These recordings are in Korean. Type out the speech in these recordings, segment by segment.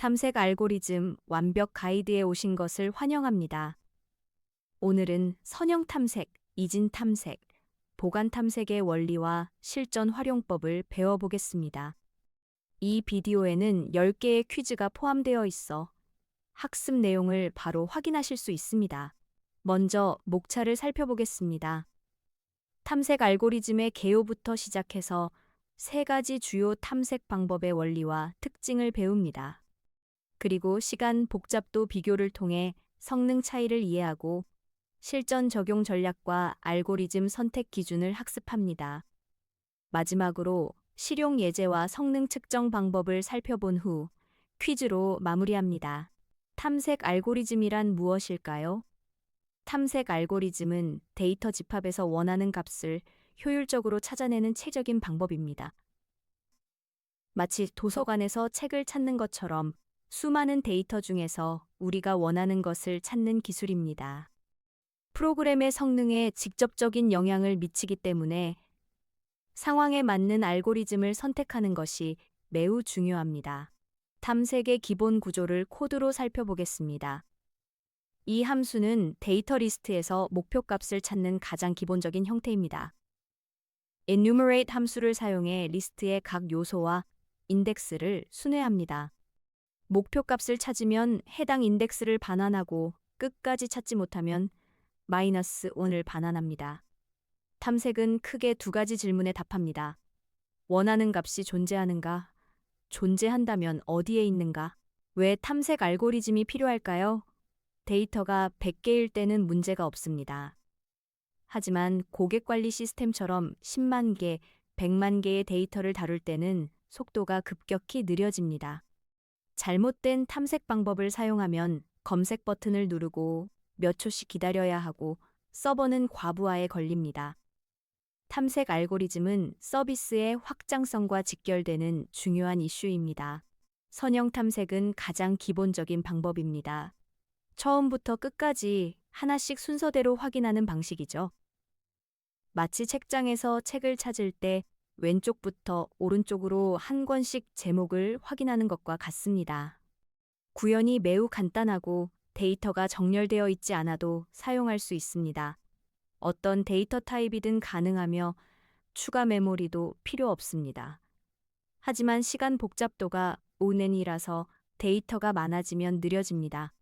탐색 알고리즘 완벽 가이드에 오신 것을 환영합니다. 오늘은 선형 탐색, 이진 탐색, 보관 탐색의 원리와 실전 활용법을 배워보겠습니다. 이 비디오에는 10개의 퀴즈가 포함되어 있어 학습 내용을 바로 확인하실 수 있습니다. 먼저 목차를 살펴보겠습니다. 탐색 알고리즘의 개요부터 시작해서 3가지 주요 탐색 방법의 원리와 특징을 배웁니다. 그리고 시간 복잡도 비교를 통해 성능 차이를 이해하고 실전 적용 전략과 알고리즘 선택 기준을 학습합니다. 마지막으로 실용 예제와 성능 측정 방법을 살펴본 후 퀴즈로 마무리합니다. 탐색 알고리즘이란 무엇일까요? 탐색 알고리즘은 데이터 집합에서 원하는 값을 효율적으로 찾아내는 최적인 방법입니다. 마치 도서관에서 책을 찾는 것처럼 수많은 데이터 중에서 우리가 원하는 것을 찾는 기술입니다. 프로그램의 성능에 직접적인 영향을 미치기 때문에 상황에 맞는 알고리즘을 선택하는 것이 매우 중요합니다. 탐색의 기본 구조를 코드로 살펴보겠습니다. 이 함수는 데이터 리스트에서 목표값을 찾는 가장 기본적인 형태입니다. enumerate 함수를 사용해 리스트의 각 요소와 인덱스를 순회합니다. 목표값을 찾으면 해당 인덱스를 반환하고 끝까지 찾지 못하면 -1을 반환합니다. 탐색은 크게 2가지 질문에 답합니다. 원하는 값이 존재하는가? 존재한다면 어디에 있는가? 왜 탐색 알고리즘이 필요할까요? 데이터가 100개일 때는 문제가 없습니다. 하지만 고객관리 시스템처럼 10만 개, 100만 개의 데이터를 다룰 때는 속도가 급격히 느려집니다. 잘못된 탐색 방법을 사용하면 검색 버튼을 누르고 몇 초씩 기다려야 하고 서버는 과부하에 걸립니다. 탐색 알고리즘은 서비스의 확장성과 직결되는 중요한 이슈입니다. 선형 탐색은 가장 기본적인 방법입니다. 처음부터 끝까지 하나씩 순서대로 확인하는 방식이죠. 마치 책장에서 책을 찾을 때 왼쪽부터 오른쪽으로 한 권씩 제목을 확인하는 것과 같습니다. 구현이 매우 간단하고 데이터가 정렬되어 있지 않아도 사용할 수 있습니다. 어떤 데이터 타입이든 가능하며 추가 메모리도 필요 없습니다. 하지만 시간 복잡도가 5N이라서 데이터가 많아지면 느려집니다.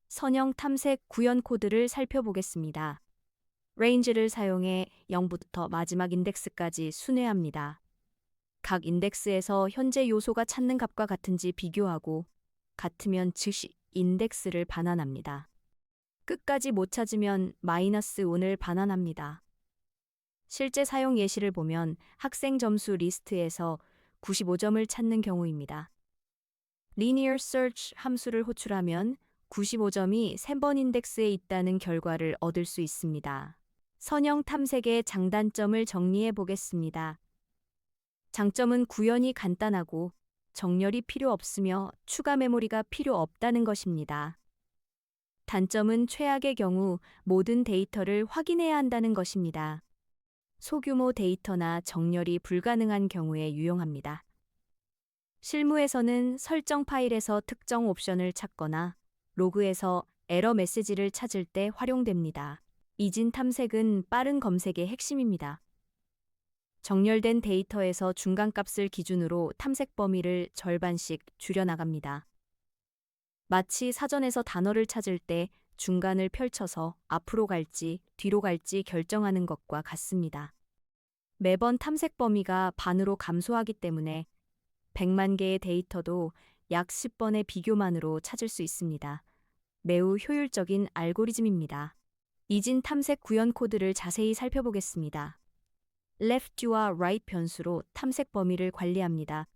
선형 탐색 구현 코드를 살펴보겠습니다. range를 사용해 0부터 마지막 인덱스까지 순회합니다. 각 인덱스에서 현재 요소가 찾는 값과 같은지 비교하고 같으면 즉시 인덱스를 반환합니다. 끝까지 못 찾으면 -1을 반환합니다. 실제 사용 예시를 보면 학생 점수 리스트에서 95점을 찾는 경우입니다. linear search 함수를 호출하면 95점이 3번 인덱스에 있다는 결과를 얻을 수 있습니다. 선형 탐색의 장단점을 정리해 보겠습니다. 장점은 구현이 간단하고 정렬이 필요 없으며 추가 메모리가 필요 없다는 것입니다. 단점은 최악의 경우 모든 데이터를 확인해야 한다는 것입니다. 소규모 데이터나 정렬이 불가능한 경우에 유용합니다. 실무에서는 설정 파일에서 특정 옵션을 찾거나 로그에서 에러 메시지를 찾을 때 활용됩니다. 이진 탐색은 빠른 검색의 핵심입니다. 정렬된 데이터에서 중간값을 기준으로 탐색 범위를 절반씩 줄여나갑니다. 마치 사전에서 단어를 찾을 때 중간을 펼쳐서 앞으로 갈지 뒤로 갈지 결정하는 것과 같습니다. 매번 탐색 범위가 반으로 감소하기 때문에 100만 개의 데이터도 약 10번의 비교만으로 찾을 수 있습니다. 매우 효율적인 알고리즘입니다. 이진 탐색 구현 코드를 자세히 살펴보겠습니다. left와 right 변수로 탐색 범위를 관리합니다.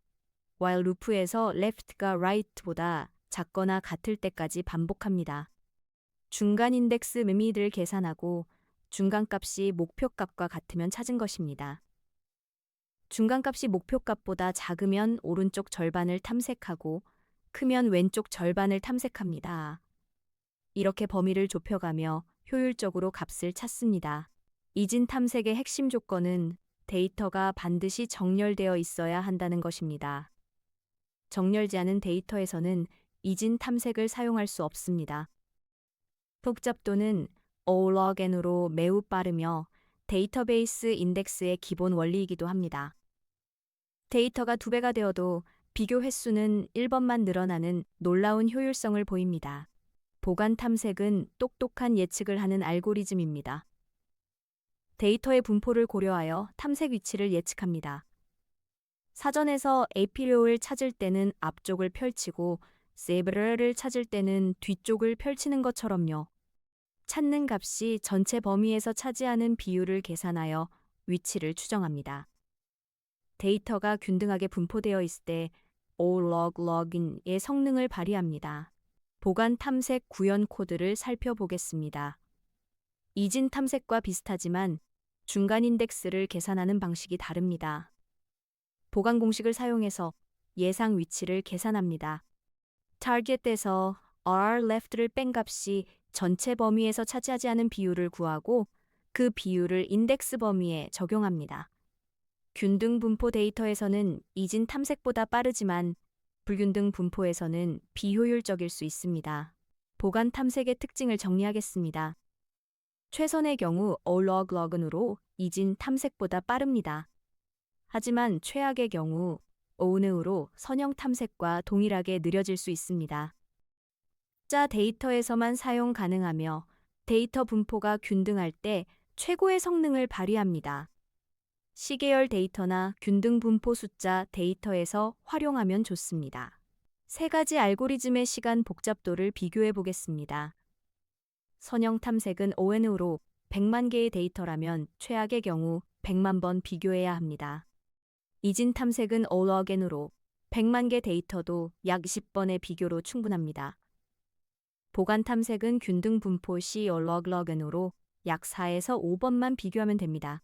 while loop에서 left가 right보다 작거나 같을 때까지 반복합니다. 중간 인덱스 미미를 계산하고 중간값이 목표값과 같으면 찾은 것입니다. 중간값이 목표값보다 작으면 오른쪽 절반을 탐색하고 크면 왼쪽 절반을 탐색합니다. 이렇게 범위를 좁혀가며 효율적으로 값을 찾습니다. 이진 탐색의 핵심 조건은 데이터가 반드시 정렬되어 있어야 한다는 것입니다. 정렬지 않은 데이터에서는 이진 탐색을 사용할 수 없습니다. 복잡도는 OLogN으로 매우 빠르며 데이터베이스 인덱스의 기본 원리이기도 합니다. 데이터가 2배가 되어도 비교 횟수는 1번만 늘어나는 놀라운 효율성을 보입니다. 보관 탐색은 똑똑한 예측을 하는 알고리즘입니다. 데이터의 분포를 고려하여 탐색 위치를 예측합니다. 사전에서 에피료를 찾을 때는 앞쪽을 펼치고 세브르를 찾을 때는 뒤쪽을 펼치는 것처럼요. 찾는 값이 전체 범위에서 차지하는 비율을 계산하여 위치를 추정합니다. 데이터가 균등하게 분포되어 있을 때 OLogLog의 성능을 발휘합니다. 보관 탐색 구현 코드를 살펴보겠습니다. 이진 탐색과 비슷하지만 중간 인덱스를 계산하는 방식이 다릅니다. 보관 공식을 사용해서 예상 위치를 계산합니다. target에서 r_left를 뺀 값이 전체 범위에서 차지하지 않은 비율을 구하고 그 비율을 인덱스 범위에 적용합니다. 균등 분포 데이터에서는 이진 탐색보다 빠르지만 불균등 분포에서는 비효율적일 수 있습니다. 보관 탐색의 특징을 정리하겠습니다. 최선의 경우 OLogLogN으로 이진 탐색보다 빠릅니다. 하지만 최악의 경우 ON으로 선형 탐색과 동일하게 느려질 수 있습니다. 숫자 데이터에서만 사용 가능하며 데이터 분포가 균등할 때 최고의 성능을 발휘합니다. 시계열 데이터나 균등 분포 숫자 데이터에서 활용하면 좋습니다. 세 가지 알고리즘의 시간 복잡도를 비교해 보겠습니다. 선형 탐색은 ON으로 100만 개의 데이터라면 최악의 경우 100만 번 비교해야 합니다. 이진 탐색은 OLogN으로 100만 개 데이터도 약 10번의 비교로 충분합니다. 보관 탐색은 균등 분포 시 OLogLogN으로 약 4에서 5번만 비교하면 됩니다.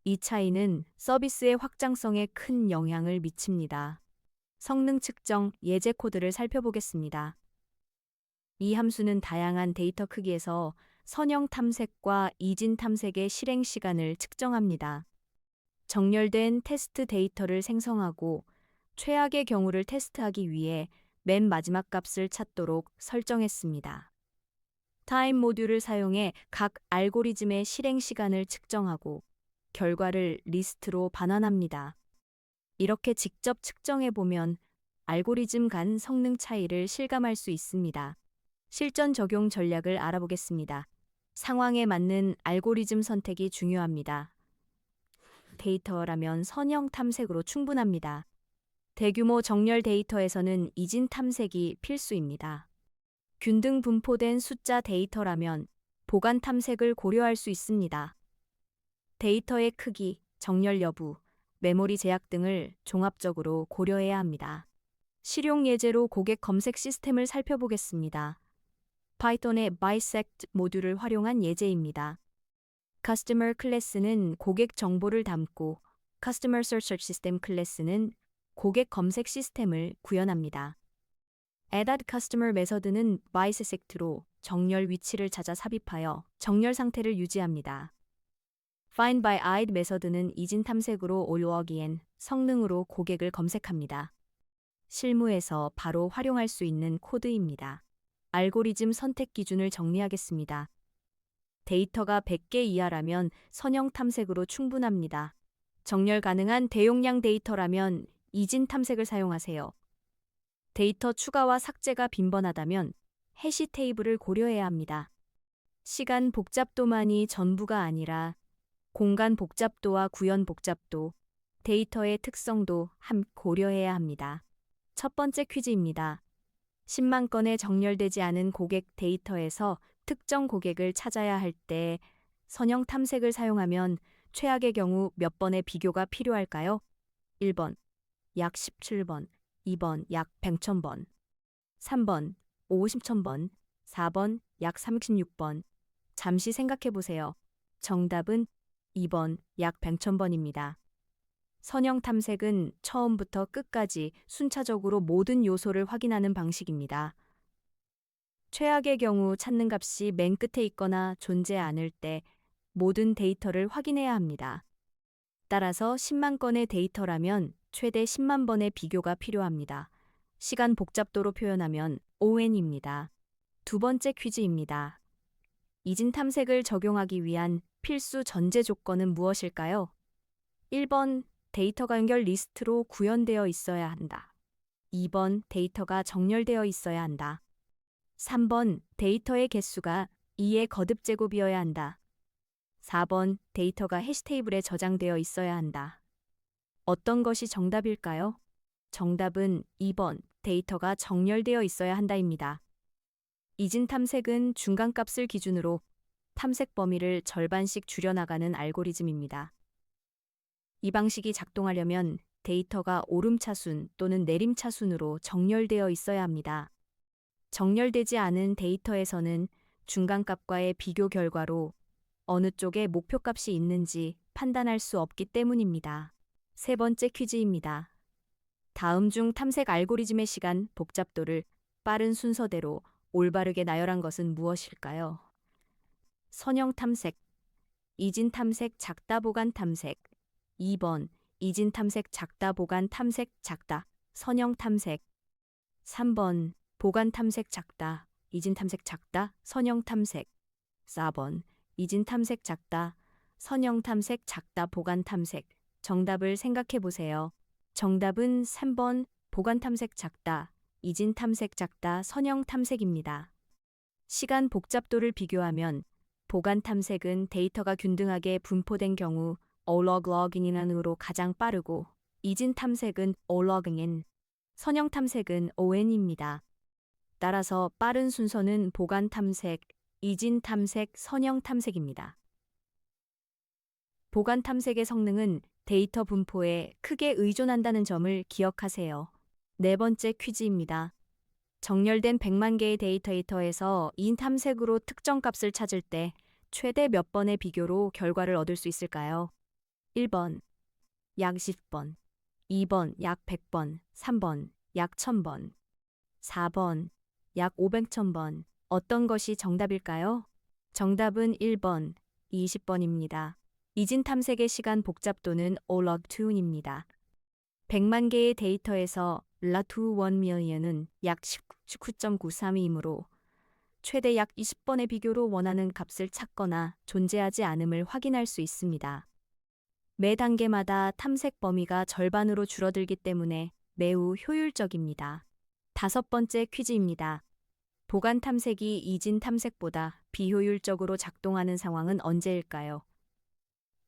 이 차이는 서비스의 확장성에 큰 영향을 미칩니다. 성능 측정 예제 코드를 살펴보겠습니다. 이 함수는 다양한 데이터 크기에서 선형 탐색과 이진 탐색의 실행 시간을 측정합니다. 정렬된 테스트 데이터를 생성하고 최악의 경우를 테스트하기 위해 맨 마지막 값을 찾도록 설정했습니다. 타임 모듈을 사용해 각 알고리즘의 실행 시간을 측정하고 결과를 리스트로 반환합니다. 이렇게 직접 측정해 보면 알고리즘 간 성능 차이를 실감할 수 있습니다. 실전 적용 전략을 알아보겠습니다. 상황에 맞는 알고리즘 선택이 중요합니다. 데이터라면 선형 탐색으로 충분합니다. 대규모 정렬 데이터에서는 이진 탐색이 필수입니다. 균등 분포된 숫자 데이터라면 보관 탐색을 고려할 수 있습니다. 데이터의 크기, 정렬 여부, 메모리 제약 등을 종합적으로 고려해야 합니다. 실용 예제로 고객 검색 시스템을 살펴보겠습니다. 파이썬의 bisect 모듈을 활용한 예제입니다. Customer 클래스는 고객 정보를 담고 Customer Search System 클래스는 고객 검색 시스템을 구현합니다. add customer 메서드는 bisect로 정렬 위치를 찾아 삽입하여 정렬 상태를 유지합니다. find by id 메서드는 이진 탐색으로 OLogN 성능으로 고객을 검색합니다. 실무에서 바로 활용할 수 있는 코드입니다. 알고리즘 선택 기준을 정리하겠습니다. 데이터가 100개 이하라면 선형 탐색으로 충분합니다. 정렬 가능한 대용량 데이터라면 이진 탐색을 사용하세요. 데이터 추가와 삭제가 빈번하다면 해시 테이블을 고려해야 합니다. 시간 복잡도만이 전부가 아니라 공간 복잡도와 구현 복잡도, 데이터의 특성도 함께 고려해야 합니다. 첫 번째 퀴즈입니다. 10만 건의 정렬되지 않은 고객 데이터에서 특정 고객을 찾아야 할 때 선형 탐색을 사용하면 최악의 경우 몇 번의 비교가 필요할까요? 1번, 약 17번, 2번, 약 100,000번, 3번, 50,000번, 4번, 약 36번. 잠시 생각해 보세요. 정답은 2번, 약 100,000번입니다. 선형 탐색은 처음부터 끝까지 순차적으로 모든 요소를 확인하는 방식입니다. 최악의 경우 찾는 값이 맨 끝에 있거나 존재 않을 때 모든 데이터를 확인해야 합니다. 따라서 10만 건의 데이터라면 최대 10만 번의 비교가 필요합니다. 시간 복잡도로 표현하면 ON입니다. 두 번째 퀴즈입니다. 이진 탐색을 적용하기 위한 필수 전제 조건은 무엇일까요? 1번 데이터가 연결 리스트로 구현되어 있어야 한다. 2번 데이터가 정렬되어 있어야 한다. 3번 데이터의 개수가 2의 거듭 제곱이어야 한다. 4번 데이터가 해시 테이블에 저장되어 있어야 한다. 어떤 것이 정답일까요? 정답은 2번 데이터가 정렬되어 있어야 한다입니다. 이진 탐색은 중간값을 기준으로 탐색 범위를 절반씩 줄여나가는 알고리즘입니다. 이 방식이 작동하려면 데이터가 오름차순 또는 내림차순으로 정렬되어 있어야 합니다. 정렬되지 않은 데이터에서는 중간값과의 비교 결과로 어느 쪽에 목표값이 있는지 판단할 수 없기 때문입니다. 세 번째 퀴즈입니다. 다음 중 탐색 알고리즘의 시간 복잡도를 빠른 순서대로 올바르게 나열한 것은 무엇일까요? 선형 탐색, 이진 탐색 작다 보관 탐색, 2번 이진 탐색 작다 보관 탐색 작다 선형 탐색, 3번 보관 탐색 작다 이진 탐색 작다 선형 탐색, 4번 이진 탐색 작다 선형 탐색 작다 보관 탐색. 정답을 생각해 보세요. 정답은 3번 보관 탐색 작다 이진 탐색 작다 선형 탐색입니다. 시간 복잡도를 비교하면 보관 탐색은 데이터가 균등하게 분포된 경우 O-log-log인으로 가장 빠르고 이진 탐색은 O-logging, 선형 탐색은 ON입니다. 따라서 빠른 순서는 보관 탐색, 이진 탐색, 선형 탐색입니다. 보관 탐색의 성능은 데이터 분포에 크게 의존한다는 점을 기억하세요. 네 번째 퀴즈입니다. 정렬된 100만 개의 데이터에서 인 탐색으로 특정 값을 찾을 때 최대 몇 번의 비교로 결과를 얻을 수 있을까요? 1번, 약 10번, 2번, 약 100번, 3번, 약 1000번, 4번, 약 500,000번. 어떤 것이 정답일까요? 정답은 1번, 20번입니다. 이진 탐색의 시간 복잡도는 O-log2입니다. 100만 개의 데이터에서 log2 1million은 약 19.93이므로 최대 약 20번의 비교로 원하는 값을 찾거나 존재하지 않음을 확인할 수 있습니다. 매 단계마다 탐색 범위가 절반으로 줄어들기 때문에 매우 효율적입니다. 다섯 번째 퀴즈입니다. 보관 탐색이 이진 탐색보다 비효율적으로 작동하는 상황은 언제일까요?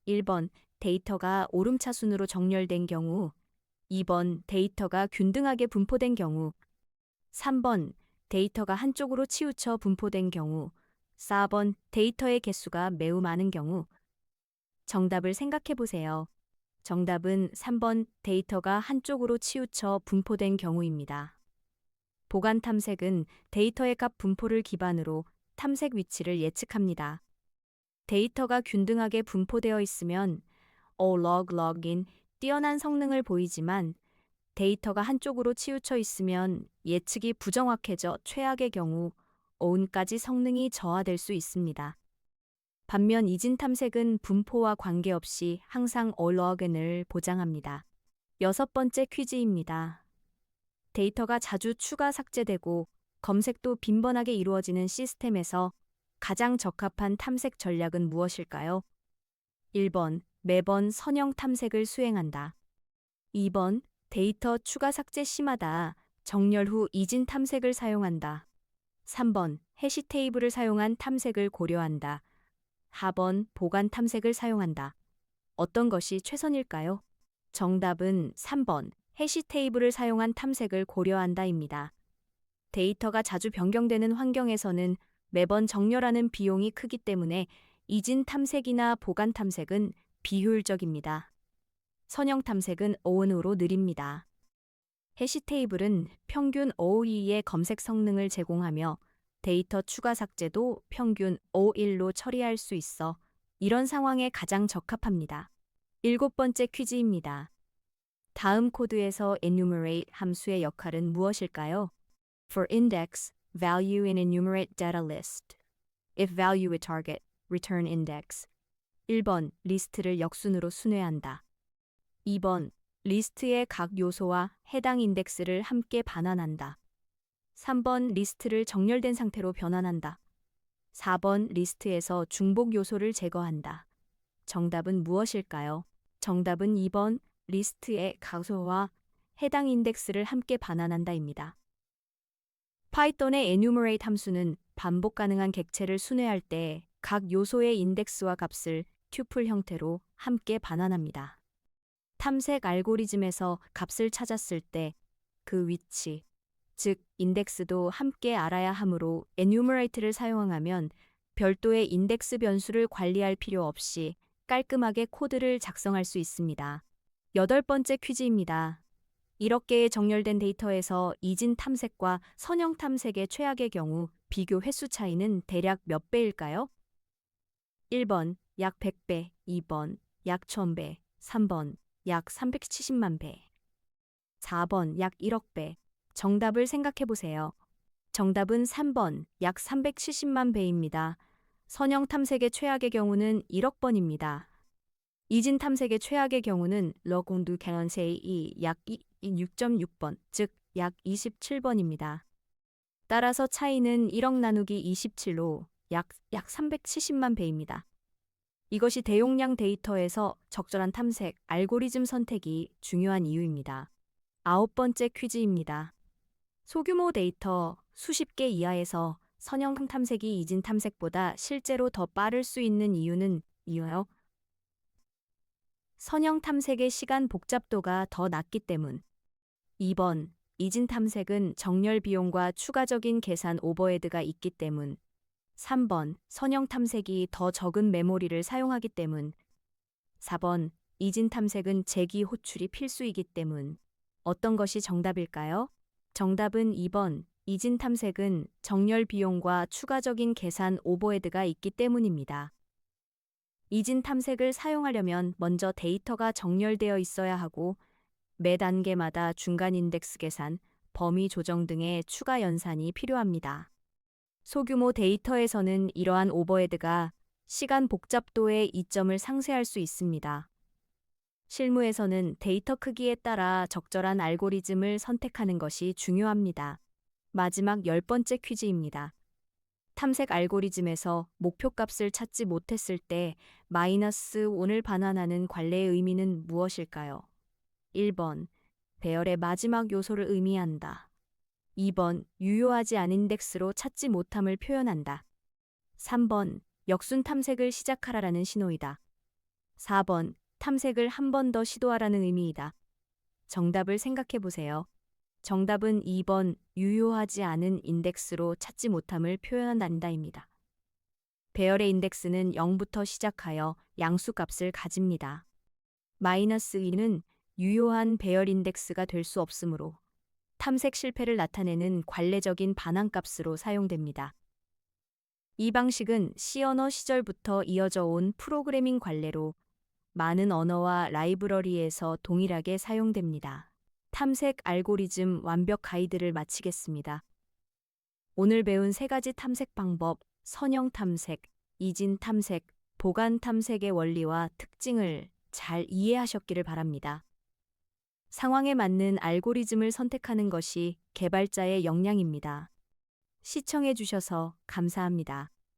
1번 데이터가 오름차순으로 정렬된 경우, 2번 데이터가 균등하게 분포된 경우, 3번 데이터가 한쪽으로 치우쳐 분포된 경우, 4번 데이터의 개수가 매우 많은 경우. 정답을 생각해 보세요. 정답은 3번 데이터가 한쪽으로 치우쳐 분포된 경우입니다. 보관 탐색은 데이터의 값 분포를 기반으로 탐색 위치를 예측합니다. 데이터가 균등하게 분포되어 있으면 O-log-log인 뛰어난 성능을 보이지만 데이터가 한쪽으로 치우쳐 있으면 예측이 부정확해져 최악의 경우 On까지 성능이 저하될 수 있습니다. 반면 이진 탐색은 분포와 관계없이 항상 O-log을 보장합니다. 여섯 번째 퀴즈입니다. 데이터가 자주 추가 삭제되고 검색도 빈번하게 이루어지는 시스템에서 가장 적합한 탐색 전략은 무엇일까요? 1번, 매번 선형 탐색을 수행한다. 2번, 데이터 추가 삭제 시마다 정렬 후 이진 탐색을 사용한다. 3번, 해시 테이블을 사용한 탐색을 고려한다. 4번, 보관 탐색을 사용한다. 어떤 것이 최선일까요? 정답은 3번, 해시 테이블을 사용한 탐색을 고려한다입니다. 데이터가 자주 변경되는 환경에서는 매번 정렬하는 비용이 크기 때문에 이진 탐색이나 보관 탐색은 비효율적입니다. 선형 탐색은 ON으로 느립니다. 해시 테이블은 평균 OE의 검색 성능을 제공하며 데이터 추가 삭제도 평균 O1로 처리할 수 있어 이런 상황에 가장 적합합니다. 일곱 번째 퀴즈입니다. 다음 코드에서 enumerate 함수의 역할은 무엇일까요? For index, value in enumerate data list. If value a target, return index. 1번, 리스트를 역순으로 순회한다. 2번, 리스트의 각 요소와 해당 인덱스를 함께 반환한다. 3번 리스트를 정렬된 상태로 변환한다. 4번 리스트에서 중복 요소를 제거한다. 정답은 무엇일까요? 정답은 2번 리스트의 가소와 해당 인덱스를 함께 반환한다입니다. 파이썬의 enumerate 함수는 반복 가능한 객체를 순회할 때 각 요소의 인덱스와 값을 튜플 형태로 함께 반환합니다. 탐색 알고리즘에서 값을 찾았을 때 그 위치, 즉 인덱스도 함께 알아야 하므로 enumerate를 사용하면 별도의 인덱스 변수를 관리할 필요 없이 깔끔하게 코드를 작성할 수 있습니다. 8번째 퀴즈입니다. 1억 개의 정렬된 데이터에서 이진 탐색과 선형 탐색의 최악의 경우 비교 횟수 차이는 대략 몇 배일까요? 1번 약 100배, 2번 약 1000배, 3번 약 370만 배, 4번 약 1억 배. 정답을 생각해 보세요. 정답은 3번 약 370만 배입니다. 선형 탐색의 최악의 경우는 1억 번입니다. 이진 탐색의 최악의 경우는 러공두 캐넌세이 약 6.6번, 즉 약 27번입니다. 따라서 차이는 1억 나누기 27로 약 370만 배입니다. 이것이 대용량 데이터에서 적절한 탐색, 알고리즘 선택이 중요한 이유입니다. 9번째 퀴즈입니다. 소규모 데이터 수십 개 이하에서 선형 탐색이 이진 탐색보다 실제로 더 빠를 수 있는 이유요. 선형 탐색의 시간 복잡도가 더 낮기 때문. 2번, 이진 탐색은 정렬 비용과 추가적인 계산 오버헤드가 있기 때문. 3번, 선형 탐색이 더 적은 메모리를 사용하기 때문. 4번, 이진 탐색은 재기 호출이 필수이기 때문. 어떤 것이 정답일까요? 정답은 2번, 이진 탐색은 정렬 비용과 추가적인 계산 오버헤드가 있기 때문입니다. 이진 탐색을 사용하려면 먼저 데이터가 정렬되어 있어야 하고 매 단계마다 중간 인덱스 계산, 범위 조정 등의 추가 연산이 필요합니다. 소규모 데이터에서는 이러한 오버헤드가 시간 복잡도의 이점을 상쇄할 수 있습니다. 실무에서는 데이터 크기에 따라 적절한 알고리즘을 선택하는 것이 중요합니다. 마지막 10번째 퀴즈입니다. 탐색 알고리즘에서 목표값을 찾지 못했을 때 -1을 반환하는 관례의 의미는 무엇일까요? 1번, 배열의 마지막 요소를 의미한다. 2번, 유효하지 않은 인덱스로 찾지 못함을 표현한다. 3번, 역순 탐색을 시작하라라는 신호이다. 4번, 탐색을 한 번 더 시도하라는 의미이다. 정답을 생각해 보세요. 정답은 2번, 유효하지 않은 인덱스로 찾지 못함을 표현한다입니다. 배열의 인덱스는 0부터 시작하여 양수값을 가집니다. -2는 유효한 배열 인덱스가 될 수 없으므로 탐색 실패를 나타내는 관례적인 반환값으로 사용됩니다. 이 방식은 C 언어 시절부터 이어져 온 프로그래밍 관례로 많은 언어와 라이브러리에서 동일하게 사용됩니다. 탐색 알고리즘 완벽 가이드를 마치겠습니다. 오늘 배운 3가지 탐색 방법, 선형 탐색, 이진 탐색, 보관 탐색의 원리와 특징을 잘 이해하셨기를 바랍니다. 상황에 맞는 알고리즘을 선택하는 것이 개발자의 역량입니다. 시청해 주셔서 감사합니다.